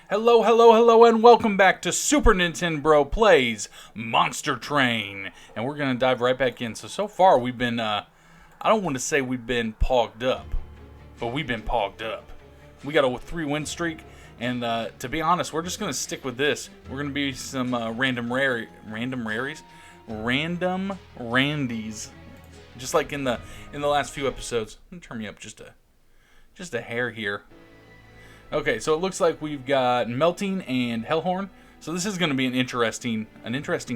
Hello, hello, hello, and welcome back to SupaNintenbro Plays Monster Train. And we're going to dive right back in. So far we've been, I don't want to say we've been pogged up, but we've been pogged up. We got a 3-win streak, and to be honest, we're just going to stick with this. We're going to be some random randies. Just like in the last few episodes. I'm going to turn me up just a hair here. Okay, so it looks like we've got Melting and Hellhorn. So this is going to be an interesting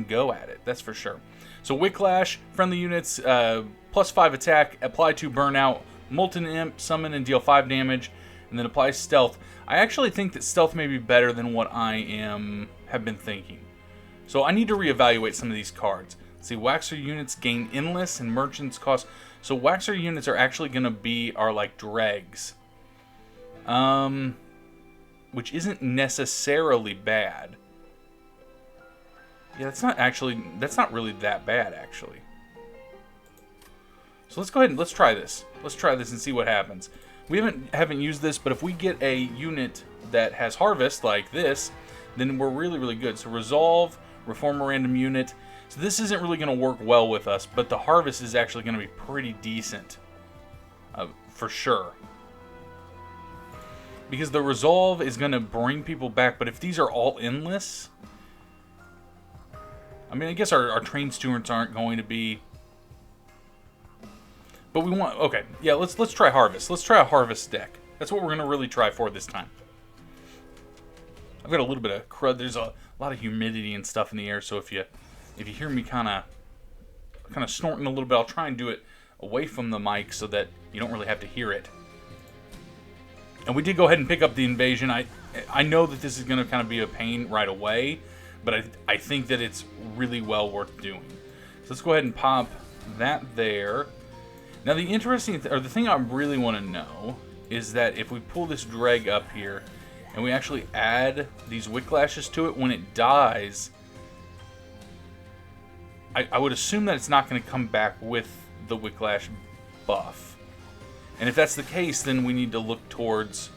go at it, that's for sure. So Whiplash, friendly units, +5 attack, apply 2 burnout, Molten Imp, summon and deal 5 damage, and then apply stealth. I actually think that stealth may be better than what I have been thinking. So I need to reevaluate some of these cards. Let's see, Waxer units gain Endless and Merchants cost. So Waxer units are actually going to be our like dregs. Which isn't necessarily bad. Yeah, that's not really that bad, actually. So let's go ahead and let's try this. Let's try this and see what happens. We haven't used this, but if we get a unit that has Harvest, like this, then we're really, really good. So Resolve, Reform a random unit. So this isn't really going to work well with us, but the Harvest is actually going to be pretty decent. For sure. Because the Resolve is going to bring people back, but if these are all endless... I mean, I guess our train stewards aren't going to be... But we want... Okay, yeah, let's try Harvest. Let's try a Harvest deck. That's what we're going to really try for this time. I've got a little bit of crud. There's a lot of humidity and stuff in the air, so if you hear me kind of snorting a little bit, I'll try and do it away from the mic so that you don't really have to hear it. And we did go ahead and pick up the invasion. I know that this is going to kind of be a pain right away, but I think that it's really well worth doing. So let's go ahead and pop that there. Now the interesting the thing I really want to know is that if we pull this dreg up here and we actually add these Whiplashes to it, when it dies, I would assume that it's not going to come back with the Whiplash buff. And if that's the case, then we need to look towards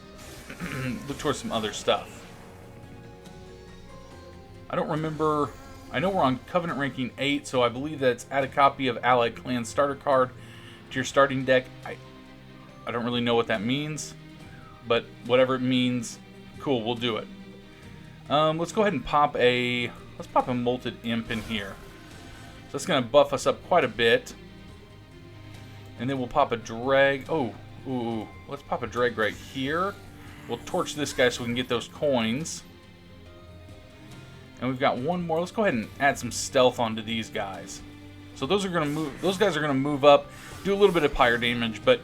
some other stuff. I don't remember. I know we're on Covenant ranking 8, so I believe that's add a copy of Allied Clan starter card to your starting deck. I don't really know what that means, but whatever it means, cool, we'll do it. Let's go ahead and pop a Molten Imp in here. So that's going to buff us up quite a bit. And then we'll pop a drag. Oh, ooh, let's pop a drag right here. We'll torch this guy so we can get those coins. And we've got one more. Let's go ahead and add some stealth onto these guys. So those are gonna move. Those guys are gonna move up, do a little bit of pyre damage, but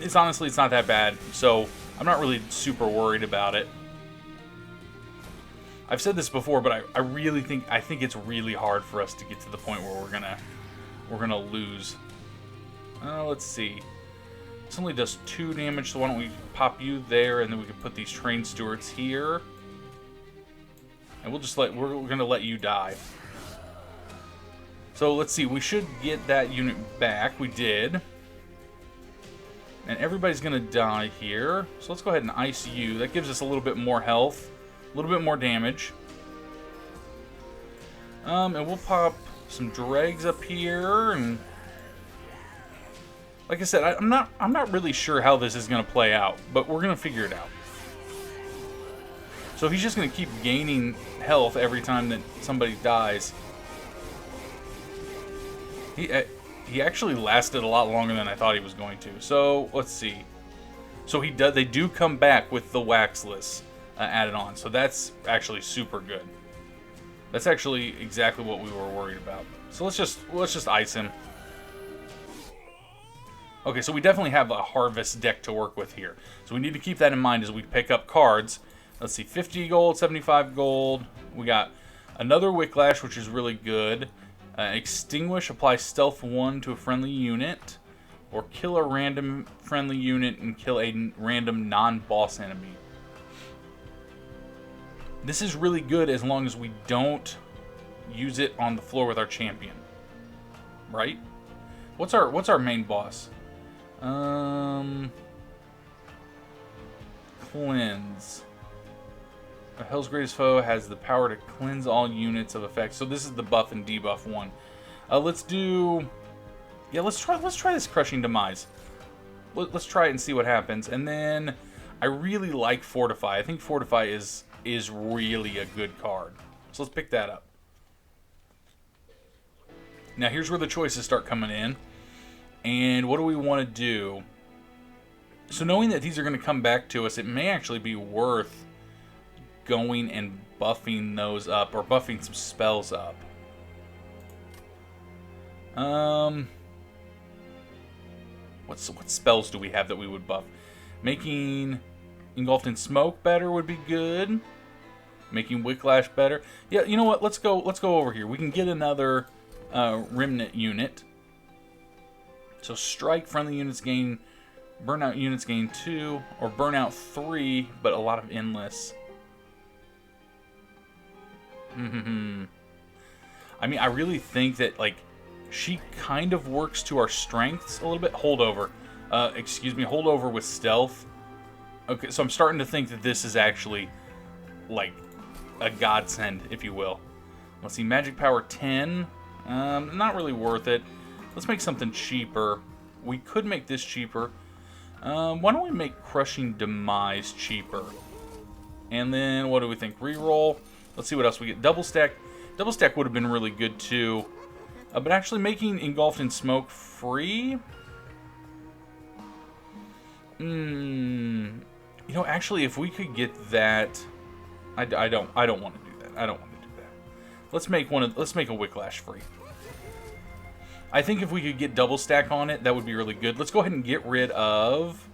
it's not that bad. So I'm not really super worried about it. I've said this before, but I really think it's really hard for us to get to the point where we're gonna lose. Let's see. This only does 2 damage, so why don't we pop you there, and then we can put these train stewards here. And we're gonna let you die. So let's see, we should get that unit back. We did. And everybody's gonna die here. So let's go ahead and ice you. That gives us a little bit more health, a little bit more damage. And we'll pop some dregs up here, and like I said, I'm not really sure how this is going to play out, but we're going to figure it out. So he's just going to keep gaining health every time that somebody dies. He actually lasted a lot longer than I thought he was going to. So let's see. So they do come back with the Waxless added on. So that's actually super good. That's actually exactly what we were worried about. So let's just ice him. Okay, so we definitely have a Harvest deck to work with here. So we need to keep that in mind as we pick up cards. Let's see, 50 gold, 75 gold. We got another Whiplash, which is really good. Extinguish, apply Stealth 1 to a friendly unit. Or kill a random friendly unit and kill a random non-boss enemy. This is really good as long as we don't use it on the floor with our champion. Right? What's our main boss? Cleanse. Hell's greatest foe has the power to cleanse all units of effects. So this is the buff and debuff one. Let's do... Yeah, let's try this Crushing Demise. Let's try it and see what happens. And then I really like Fortify. I think Fortify is really a good card. So let's pick that up. Now here's where the choices start coming in. And what do we want to do? So knowing that these are going to come back to us, it may actually be worth going and buffing those up, or buffing some spells up. What spells do we have that we would buff? Making Engulfed in Smoke better would be good. Making Whiplash better. Yeah, you know what? Let's go over here. We can get another Remnant unit. So Strike, friendly units gain, Burnout units gain 2, or Burnout 3, but a lot of Endless. I mean, I really think that, like, she kind of works to our strengths a little bit. Holdover. Excuse me, Holdover with Stealth. Okay, so I'm starting to think that this is actually, like, a godsend, if you will. Let's see, Magic Power 10. Not really worth it. Let's make something cheaper. We could make this cheaper. Why don't we make Crushing Demise cheaper? And then, what do we think? Reroll. Let's see what else we get. Double Stack. Double Stack would have been really good, too. But actually making Engulfed in Smoke free... You know, actually, if we could get that... I don't want to do that. I don't want to do that. Let's make a Whiplash free. I think if we could get Double Stack on it, that would be really good. Let's go ahead and get rid of...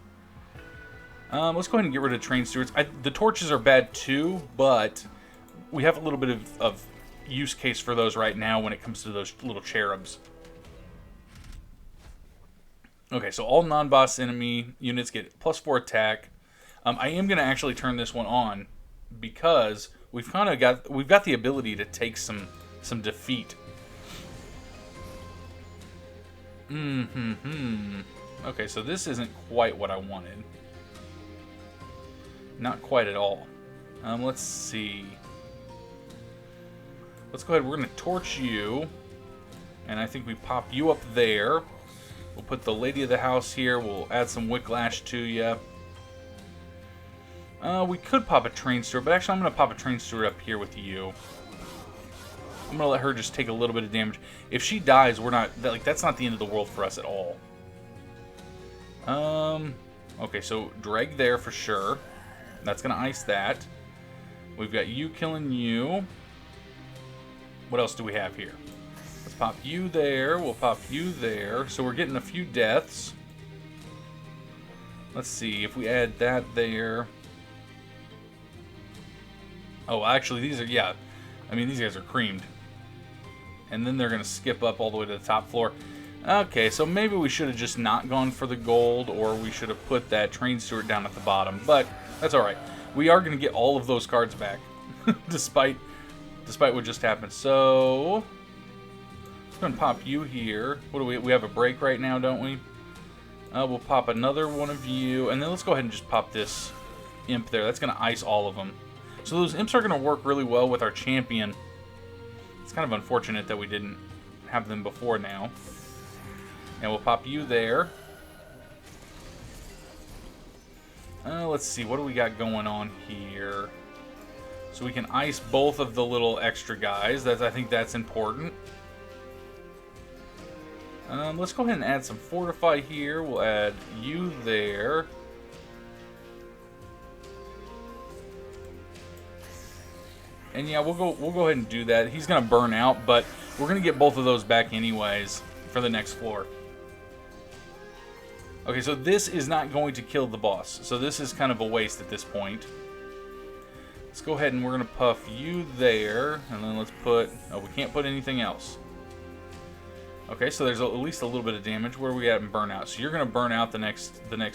let's go ahead and get rid of Train Stewards. The torches are bad too, but we have a little bit of use case for those right now when it comes to those little cherubs. Okay, so all non-boss enemy units get +4 attack. I am going to actually turn this one on because we've got the ability to take some defeat. Okay, so this isn't quite what I wanted. Not quite at all. Let's see. Let's go ahead. We're going to torch you. And I think we pop you up there. We'll put the Lady of the House here. We'll add some Whiplash to you. We could pop a Train Steward, but actually I'm going to pop a Train Steward up here with you. I'm going to let her just take a little bit of damage. If she dies, that's not the end of the world for us at all. Okay, so Dreg there for sure. That's going to ice that. We've got you killing you. What else do we have here? Let's pop you there. We'll pop you there. So we're getting a few deaths. Let's see if we add that there. Oh, actually, these are, yeah. I mean, these guys are creamed. And then they're going to skip up all the way to the top floor. Okay, so maybe we should have just not gone for the gold, or we should have put that Train Steward down at the bottom. But that's alright. We are going to get all of those cards back, despite what just happened. So, let's go and pop you here. What do we have a break right now, don't we? We'll pop another one of you, and then let's go ahead and just pop this imp there. That's going to ice all of them. So those imps are going to work really well with our champion. It's kind of unfortunate that we didn't have them before now. And we'll pop you there. Let's see, what do we got going on here? So we can ice both of the little extra guys. I think that's important. Let's go ahead and add some Fortify here. We'll add you there. And yeah, we'll go ahead and do that. He's gonna burn out, but we're gonna get both of those back anyways for the next floor. Okay, so this is not going to kill the boss. So this is kind of a waste at this point. Let's go ahead and we're gonna puff you there, and then let's put. Oh, we can't put anything else. Okay, so there's at least a little bit of damage. Where are we at in burnout? So you're gonna burn out the next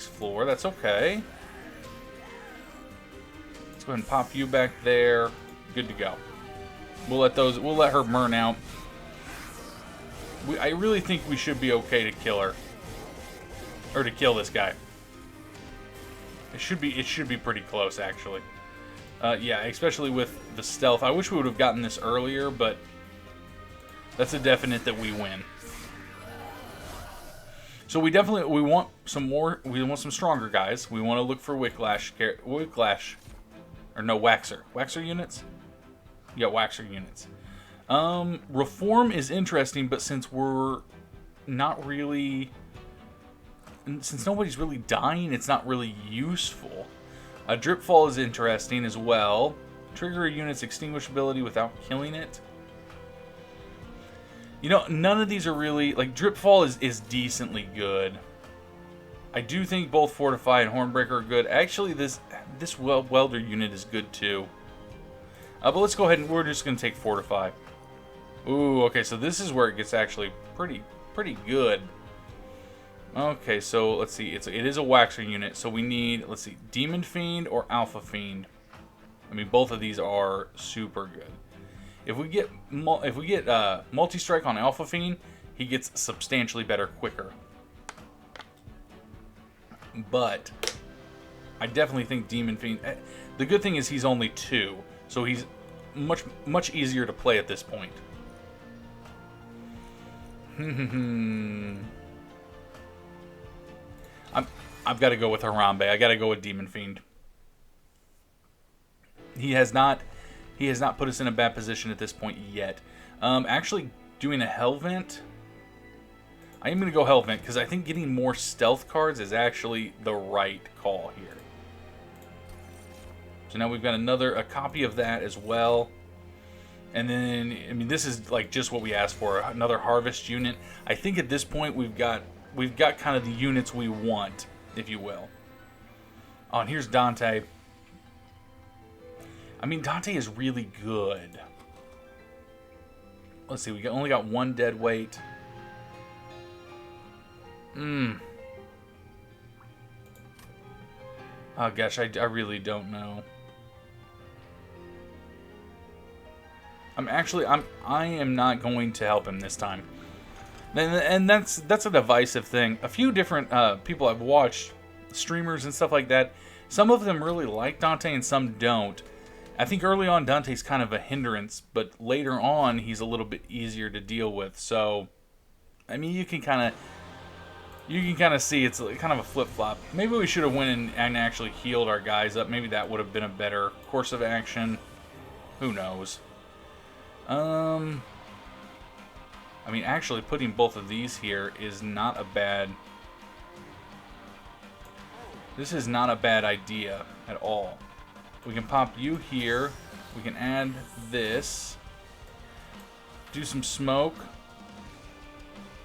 floor. That's okay. Let's go ahead and pop you back there. Good to go. We'll let her burn out. I really think we should be okay to kill her. Or to kill this guy. It should be pretty close, actually. Yeah, especially with the stealth. I wish we would have gotten this earlier, but that's a definite that we win. So we want some more. We want some stronger guys. We want to look for Waxer units. Yeah, Waxer units. Reform is interesting, but since we're not really, since nobody's really dying, it's not really useful. Drip Fall is interesting as well. Trigger a unit's extinguishability without killing it. You know, none of these are really, like, Drip Fall is decently good. I do think both Fortify and Hornbreaker are good. Actually, this Welder unit is good too. But let's go ahead and we're just going to take Fortify. Ooh, okay, so this is where it gets actually pretty good. Okay, so let's see. It is a Waxer unit, so we need, let's see, Demon Fiend or Alpha Fiend. I mean, both of these are super good. If we get multi-strike on Alpha Fiend, he gets substantially better quicker. But I definitely think Demon Fiend. The good thing is he's only 2, so he's much easier to play at this point. I've got to go with Harambe. I got to go with Demon Fiend. He has not put us in a bad position at this point yet. Actually, doing a Hellvent, I am going to go Hellvent because I think getting more stealth cards is actually the right call here. So now we've got a copy of that as well. And then, I mean, this is like just what we asked for, another Harvest unit. I think at this point we've got kind of the units we want, if you will. Oh, and here's Dante. I mean, Dante is really good. Let's see, we only got 1 dead weight. Oh gosh, I really don't know. I am not going to help him this time. And that's a divisive thing. A few different people I've watched, streamers and stuff like that, some of them really like Dante and some don't. I think early on Dante's kind of a hindrance, but later on he's a little bit easier to deal with. So, I mean, you can kind of see it's kind of a flip-flop. Maybe we should have went and actually healed our guys up. Maybe that would have been a better course of action. Who knows? I mean, actually putting both of these here is not a bad... This is not a bad idea at all. We can pop you here. We can add this. Do some smoke.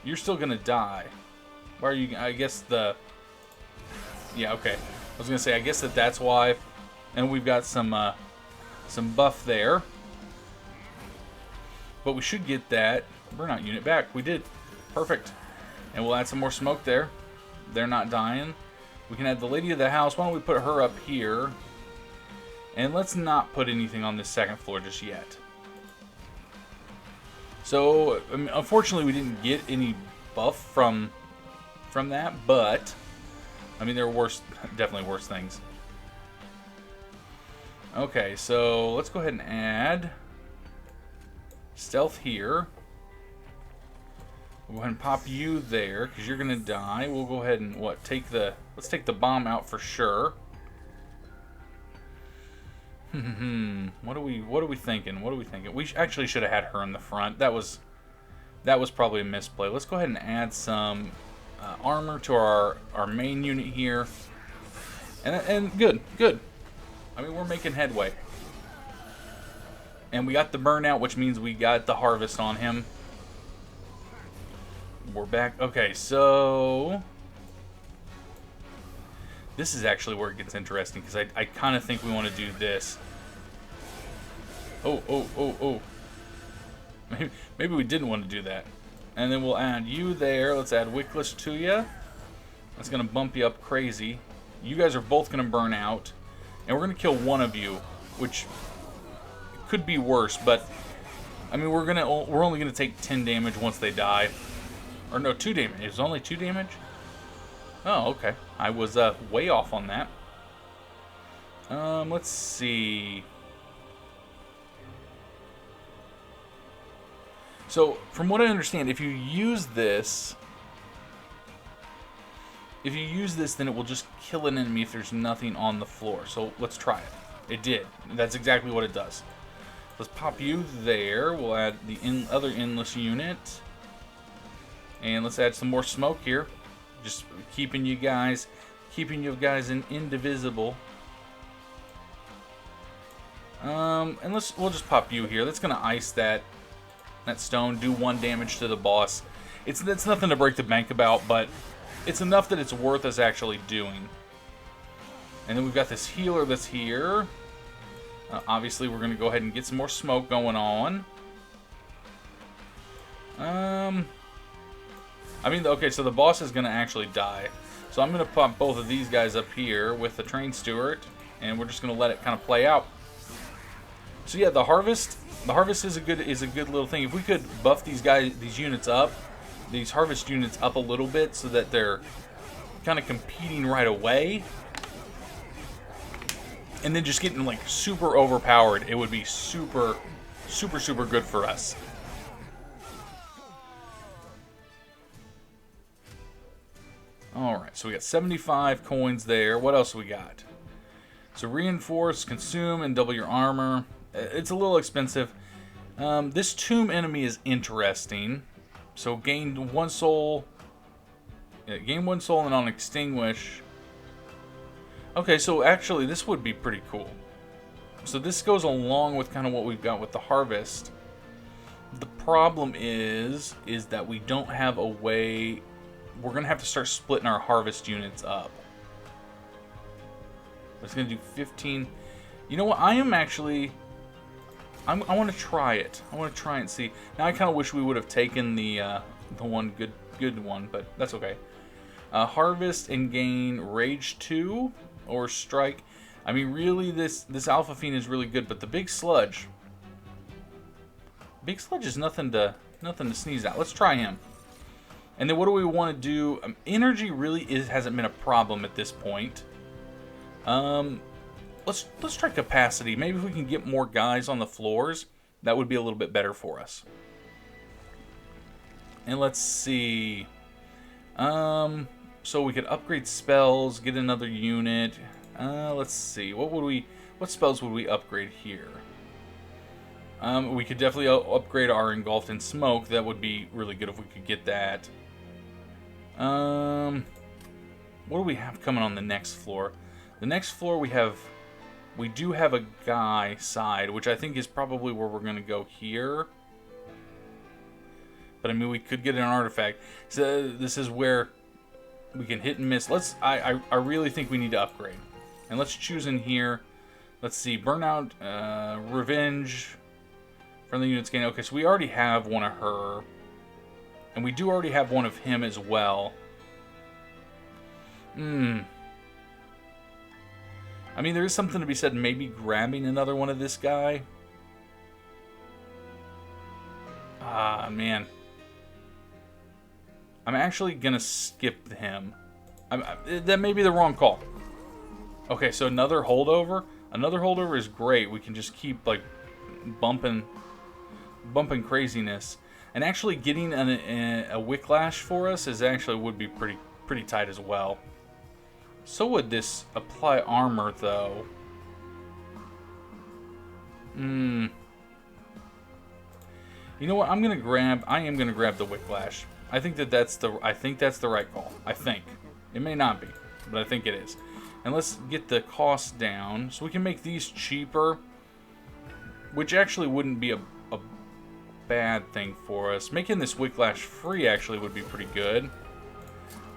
You're still gonna die. Why are you... I guess the... Yeah, okay. I was gonna say, I guess that's why. And we've got some buff there. But we should get that burnout unit back. We did. Perfect. And we'll add some more smoke there. They're not dying. We can add the Lady of the House. Why don't we put her up here? And let's not put anything on this second floor just yet. So, I mean, unfortunately, we didn't get any buff from that, but I mean, there are definitely worse things. Okay, so let's go ahead and add stealth here. We'll go ahead and pop you there because you're gonna die. We'll go ahead and let's take the bomb out for sure. What are we thinking? We actually should have had her in the front. That was probably a misplay. Let's go ahead and add some armor to our main unit here. And good. I mean, we're making headway. And we got the burnout, which means we got the harvest on him. We're back. Okay, so this is actually where it gets interesting because I kind of think we want to do this. Oh. Maybe we didn't want to do that. And then we'll add you there. Let's add Wickless to you. That's going to bump you up crazy. You guys are both going to burn out. And we're going to kill one of you, which could be worse, but I mean, we're only going to take 10 damage once they die. Or no, 2 damage. It was only 2 damage? Oh, okay. I was way off on that. Let's see. So, from what I understand, if you use this, then it will just kill an enemy if there's nothing on the floor. So, let's try it. It did. That's exactly what it does. Let's pop you there. We'll add the other endless unit. And let's add some more smoke here. Just keeping you guys in indivisible. And we'll just pop you here. That's gonna ice that stone, do 1 damage to the boss. It's nothing to break the bank about, but it's enough that it's worth us actually doing. And then we've got this healer that's here. Obviously, we're gonna go ahead and get some more smoke going on. I mean, okay, so the boss is gonna actually die. So I'm gonna pop both of these guys up here with the train steward, and we're just gonna let it kind of play out. So yeah, the harvest is a good little thing. If we could buff these units up, these harvest units up a little bit, so that they're kind of competing right away, and then just getting like super overpowered, it would be super good for us. Alright, so we got 75 coins there. What else we got? So reinforce, consume, and double your armor. It's a little expensive. This tomb enemy is interesting. So gain 1 soul. Yeah, gain 1 soul and on extinguish. Okay, so actually this would be pretty cool. So this goes along with kind of what we've got with the harvest. The problem is that we don't have a way. We're going to have to start splitting our harvest units up. It's going to do 15. You know what? I want to try it. I want to try and see. Now I kind of wish we would have taken the one good one, but that's okay. Harvest and gain Rage 2 or Strike. I mean, really, this Alpha Fiend is really good, but the Big Sludge is nothing to sneeze at. Let's try him. And then what do we want to do? Energy really hasn't been a problem at this point. Let's try capacity. Maybe if we can get more guys on the floors, that would be a little bit better for us. And let's see. So we could upgrade spells, get another unit. Let's see. What spells would we upgrade here? We could definitely upgrade our Engulfed in Smoke. That would be really good if we could get that. What do we have coming on the next floor? The next floor we do have a guy side, which I think is probably where we're going to go here. But I mean, we could get an artifact. So this is where we can hit and miss. I really think we need to upgrade. And let's choose in here. Let's see, Burnout, Revenge, friendly units gain. Okay, so we already have one of her. And we do already have one of him as well. I mean, there is something to be said, maybe grabbing another one of this guy. Ah, man. I'm actually going to skip him. That may be the wrong call. Okay, so another holdover. Another holdover is great. We can just keep, like, bumping craziness. And actually getting a Wicklash for us would be pretty tight as well. So would this apply armor, though. You know what? I am gonna grab the Wicklash. I think that's the right call. I think. It may not be, but I think it is. And let's get the cost down so we can make these cheaper, which actually wouldn't be a bad thing for us. Making this Wicklash free actually would be pretty good.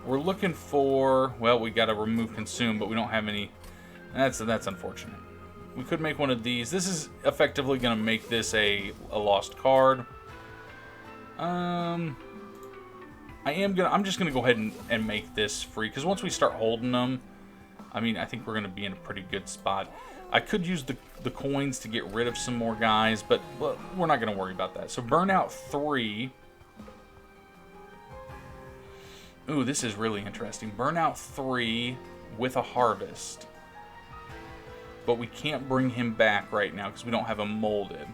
We're looking for, well, we gotta remove consume, but we don't have any. That's unfortunate. We could make one of these. This is effectively gonna make this a lost card. I'm just gonna go ahead and make this free, because once we start holding them, I mean, I think we're gonna be in a pretty good spot. I could use the coins to get rid of some more guys, but we're not gonna worry about that. So Burnout 3. Ooh, this is really interesting. Burnout 3 with a harvest. but we can't bring him back right now because we don't have him molded.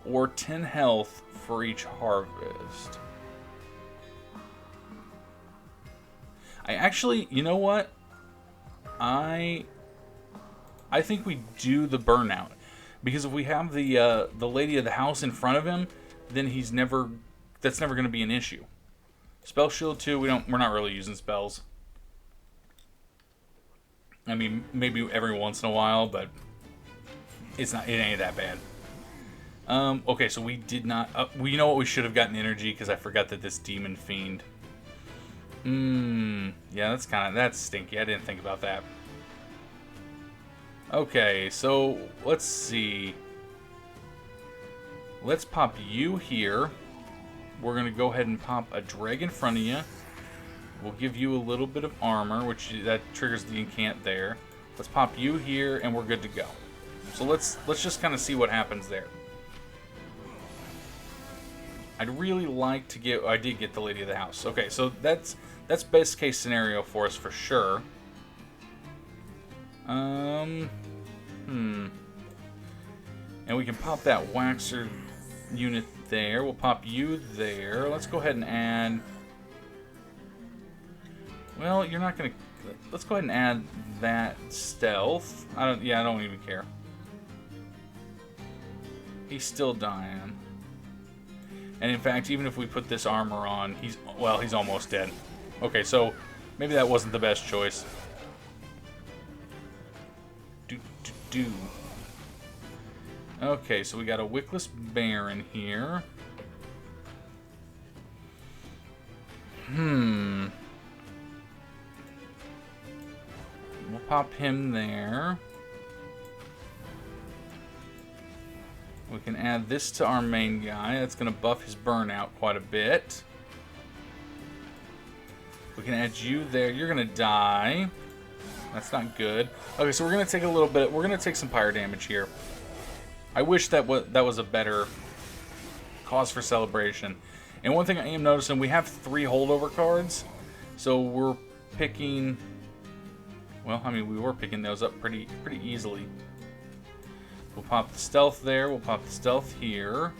Or 10 health for each harvest. I actually, you know what? I think we do the burnout, because if we have the lady of the house in front of him, then that's never going to be an issue. Spell shield too. We're not really using spells. I mean, maybe every once in a while, but it ain't that bad. Okay, so we did not. You know what? We should have gotten energy because I forgot that this demon fiend. Yeah, that's stinky. I didn't think about that. Okay, so let's see. Let's pop you here. We're gonna go ahead and pop a drag in front of you. We'll give you a little bit of armor, which that triggers the incant there. Let's pop you here, and we're good to go. So let's just kind of see what happens there. I'd really like to get. I did get the lady of the house. Okay, so that's best case scenario for us for sure. And we can pop that waxer unit there. We'll pop you there. Let's go ahead and add. Well, you're not gonna. Let's go ahead and add that stealth. I don't even care. He's still dying. And in fact, even if we put this armor on, he's almost dead. Okay, so maybe that wasn't the best choice. Okay, so we got a Wickless Baron here. We'll pop him there. We can add this to our main guy. That's going to buff his burnout quite a bit. We can add you there. You're going to die. That's not good. Okay, so we're going to take a little bit. We're going to take some pyre damage here. I wish that was a better cause for celebration. And one thing I am noticing, we have 3 holdover cards. So we're picking... Well, I mean, we were picking those up pretty easily. We'll pop the stealth there. We'll pop the stealth here.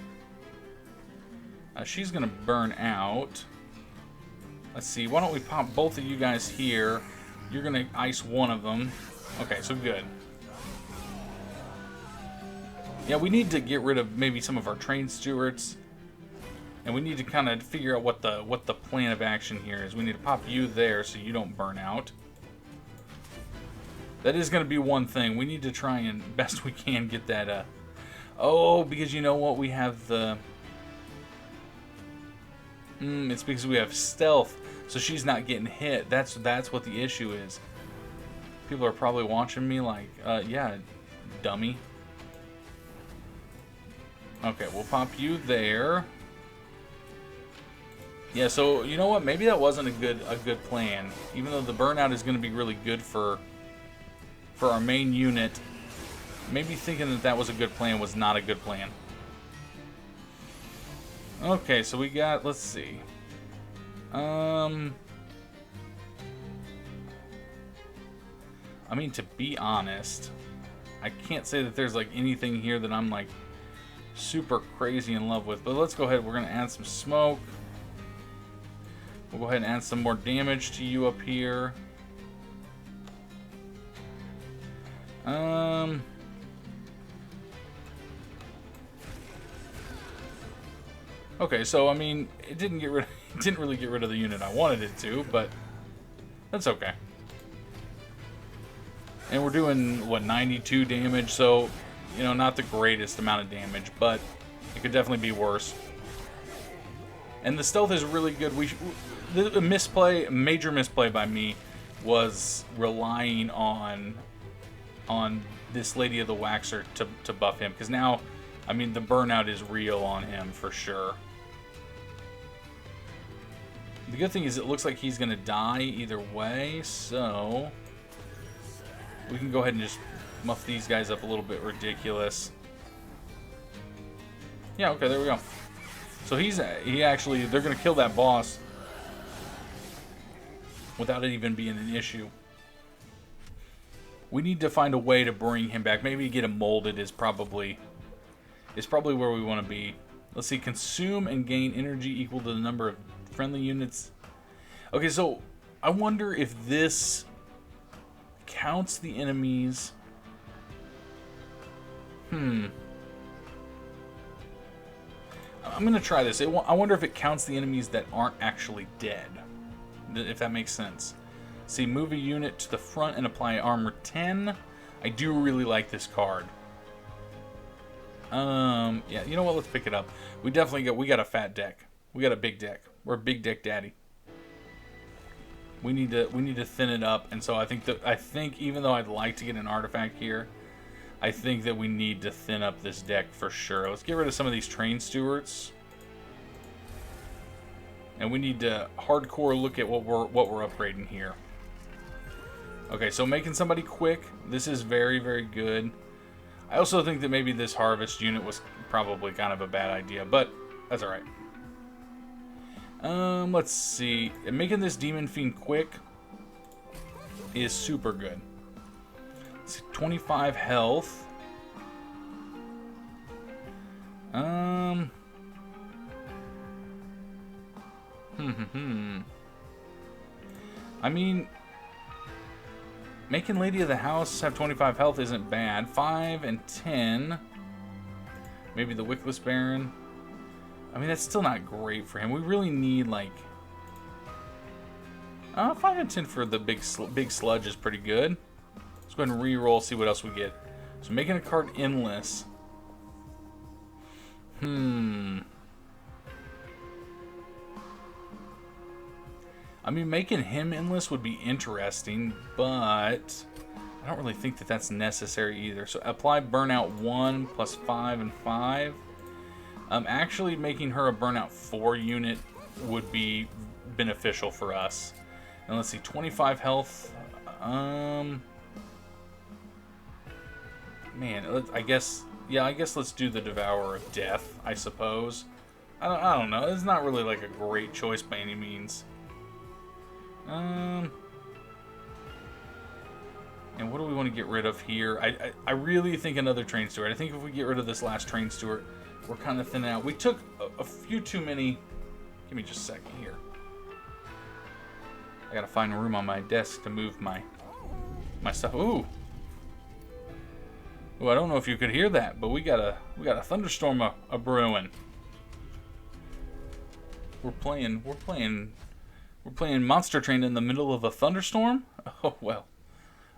She's going to burn out. Let's see. Why don't we pop both of you guys here? You're going to ice one of them. Okay, so good. Yeah, we need to get rid of maybe some of our train stewards. And we need to kind of figure out what the plan of action here is. We need to pop you there so you don't burn out. That is going to be one thing. We need to try and best we can get that. Oh, because you know what? We have the. It's because we have stealth, so she's not getting hit. That's what the issue is. People are probably watching me like, yeah, dummy. Okay, we'll pop you there. Yeah, so you know what? Maybe that wasn't a good plan. Even though the burnout is going to be really good for our main unit, maybe thinking that was a good plan was not a good plan. Okay, so we got, let's see. I mean, to be honest, I can't say that there's like anything here that I'm like super crazy in love with, but let's go ahead. We're going to add some smoke. We'll go ahead and add some more damage to you up here. Okay, so I mean, it didn't really get rid of the unit I wanted it to, but that's okay. And we're doing what, 92 damage, so you know, not the greatest amount of damage, but it could definitely be worse. And the stealth is really good. The major misplay by me was relying on this Lady of the Waxer to buff him, because now, I mean, the burnout is real on him for sure. The good thing is it looks like he's going to die either way, so we can go ahead and just muff these guys up a little bit ridiculous. Yeah, okay, there we go. So they're going to kill that boss. without it even being an issue. We need to find a way to bring him back. Maybe get him molded is probably where we want to be. Let's see, consume and gain energy equal to the number of friendly units. Okay, so I wonder if this counts the enemies. I'm going to try this. I wonder if it counts the enemies that aren't actually dead. If that makes sense. See, move a unit to the front and apply armor 10. I do really like this card. Yeah, you know what? Let's pick it up. We got a fat deck. We got a big deck. We're a big deck daddy. We need to thin it up, and so I think even though I'd like to get an artifact here, I think that we need to thin up this deck for sure. Let's get rid of some of these train stewards. And we need to hardcore look at what we're upgrading here. Okay, so making somebody quick. This is very, very good. I also think that maybe this harvest unit was probably kind of a bad idea, but that's alright. Let's see. Making this Demon Fiend quick is super good. Let's see, 25 health. I mean, making Lady of the House have 25 health isn't bad. 5 and 10. Maybe the Wickless Baron. I mean, that's still not great for him. We really need, like... 5 and 10 for the big sludge is pretty good. Let's go ahead and re-roll, see what else we get. So making a card endless. I mean, making him endless would be interesting, but I don't really think that that's necessary either. So apply burnout 1 plus 5 and 5. Actually, making her a burnout 4 unit would be beneficial for us. And let's see, 25 health. Man, I guess let's do the Devourer of Death, I suppose. I don't know. It's not really like a great choice by any means. And what do we want to get rid of here? I really think another train steward. I think if we get rid of this last train steward, we're kind of thinning out. We took a few too many. Give me just a second here. I gotta find room on my desk to move my stuff. Ooh, I don't know if you could hear that, but we got a thunderstorm a brewing. We're playing Monster Train in the middle of a thunderstorm. Oh well.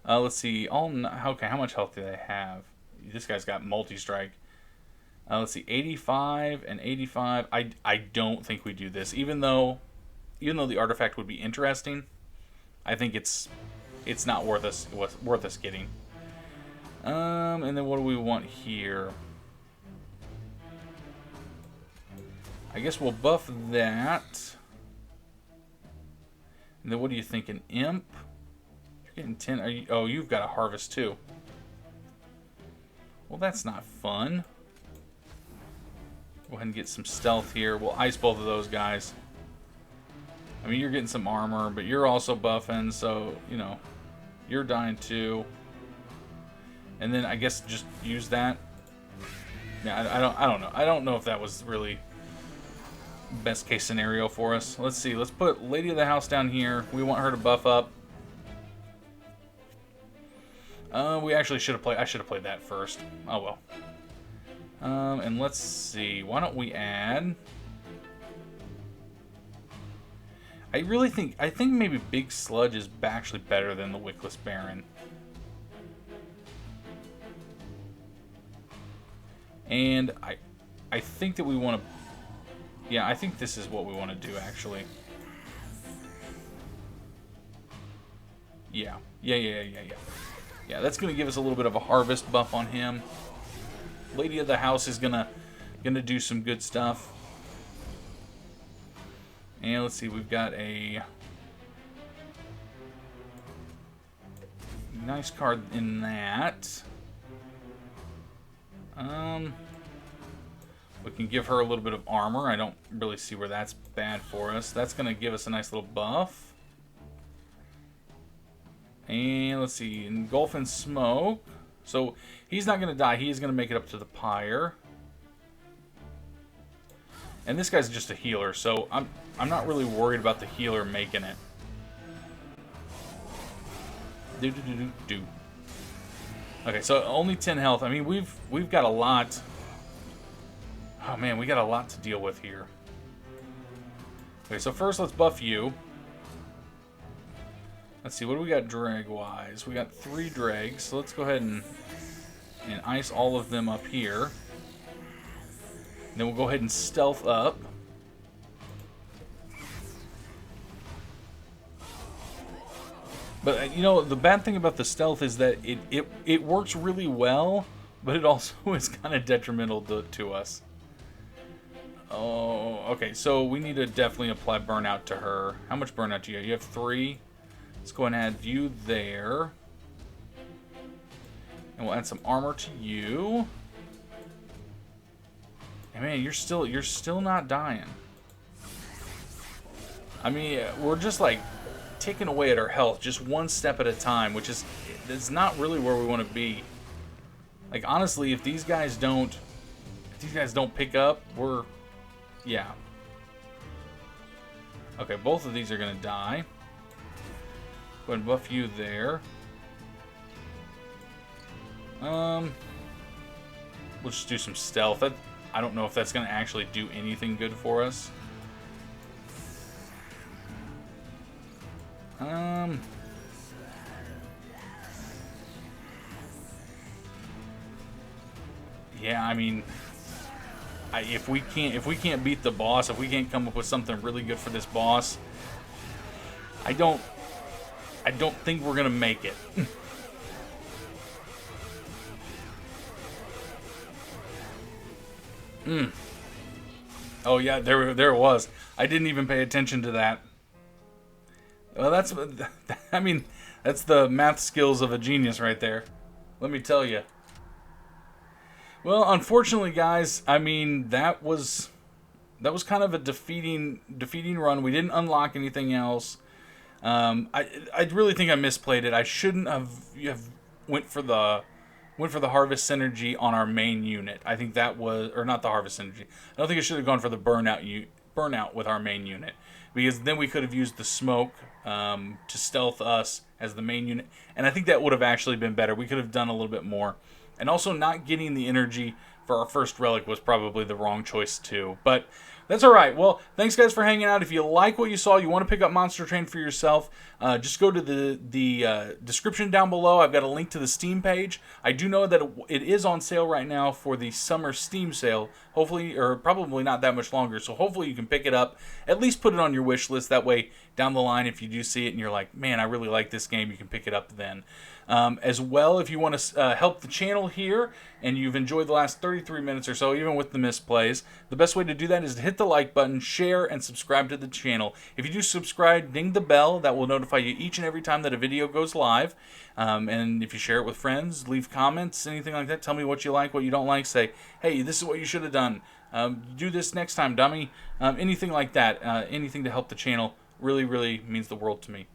Let's see. Okay, how much health do they have? This guy's got multi-strike. Let's see, 85 and 85. I don't think we do this, even though the artifact would be interesting. I think it's not worth us getting. And then what do we want here? I guess we'll buff that. And then what do you think? An imp? You're getting 10. You've got a harvest too. Well, that's not fun. Go ahead and get some stealth here. We'll ice both of those guys. I mean, you're getting some armor, but you're also buffing, so, you know, you're dying too. And then I guess just use that. Yeah, I don't know. I don't know if that was really best case scenario for us. Let's see. Let's put Lady of the House down here. We want her to buff up. We actually should have played. I should have played that first. Oh well. And let's see. Why don't we add? I think maybe Big Sludge is actually better than the Wickless Baron. And I think that we want to. Yeah, I think this is what we want to do actually. Yeah. Yeah, that's going to give us a little bit of a harvest buff on him. Lady of the House is gonna do some good stuff. And let's see, we've got a nice card in that. We can give her a little bit of armor. I don't really see where that's bad for us. That's gonna give us a nice little buff. And let's see, engulf in smoke. So he's not going to die. He's going to make it up to the pyre. And this guy's just a healer, so I'm not really worried about the healer making it. Do. Okay, so only 10 health. I mean, we've got a lot. Oh man, we got a lot to deal with here. Okay, so first let's buff you. Let's see, what do we got drag-wise? We got 3 drags, so let's go ahead and ice all of them up here. And then we'll go ahead and stealth up. But, you know, the bad thing about the stealth is that it works really well, but it also is kind of detrimental to us. Oh, okay, so we need to definitely apply burnout to her. How much burnout do you have? You have 3. Let's go ahead and add you there. And we'll add some armor to you. And man, you're still not dying. I mean, we're just like ticking away at our health just one step at a time, which is not really where we want to be. Like honestly, if these guys don't pick up, yeah. Okay, both of these are gonna die. Go ahead and buff you there. We'll just do some stealth. I don't know if that's gonna actually do anything good for us. Yeah, I mean, if we can't beat the boss, if we can't come up with something really good for this boss, I don't think we're gonna make it. Oh yeah, there it was. I didn't even pay attention to that. Well, I mean, that's the math skills of a genius right there. Let me tell you. Well, unfortunately, guys, I mean, that was kind of a defeating run. We didn't unlock anything else. I really think I misplayed it. I shouldn't have went for the harvest synergy on our main unit. I think that was, or not the harvest synergy. I don't think I should have gone for the burnout with our main unit, because then we could have used the smoke to stealth us as the main unit, and I think that would have actually been better. We could have done a little bit more. And also not getting the energy for our first relic was probably the wrong choice too. But that's alright. Well, thanks guys for hanging out. If you like what you saw, you want to pick up Monster Train for yourself, just go to the description down below. I've got a link to the Steam page. I do know that it is on sale right now for the summer Steam sale. Hopefully, or probably not that much longer. So hopefully you can pick it up. At least put it on your wish list. That way, down the line, if you do see it and you're like, man, I really like this game, you can pick it up then. As well, if you want to help the channel here and you've enjoyed the last 33 minutes or so, even with the misplays, the best way to do that is to hit the like button, share, and subscribe to the channel. If you do subscribe, ding the bell. That will notify you each and every time that a video goes live. And if you share it with friends, leave comments, anything like that, tell me what you like, what you don't like. Say, hey, this is what you should have done. Do this next time, dummy. Anything like that. Anything to help the channel really, really means the world to me.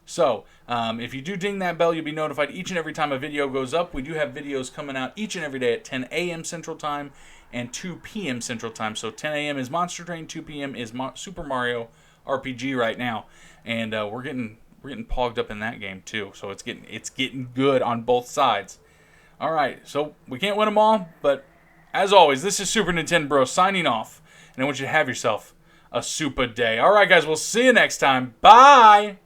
So, if you do ding that bell, you'll be notified each and every time a video goes up. We do have videos coming out each and every day at 10 a.m. Central Time and 2 p.m. Central Time. So 10 a.m. is Monster Train, 2 p.m. is Super Mario RPG right now. And we're getting pogged up in that game too. So it's getting good on both sides. All right, so we can't win them all, but as always, this is SupaNintenbro signing off. And I want you to have yourself a super day. All right, guys, we'll see you next time. Bye!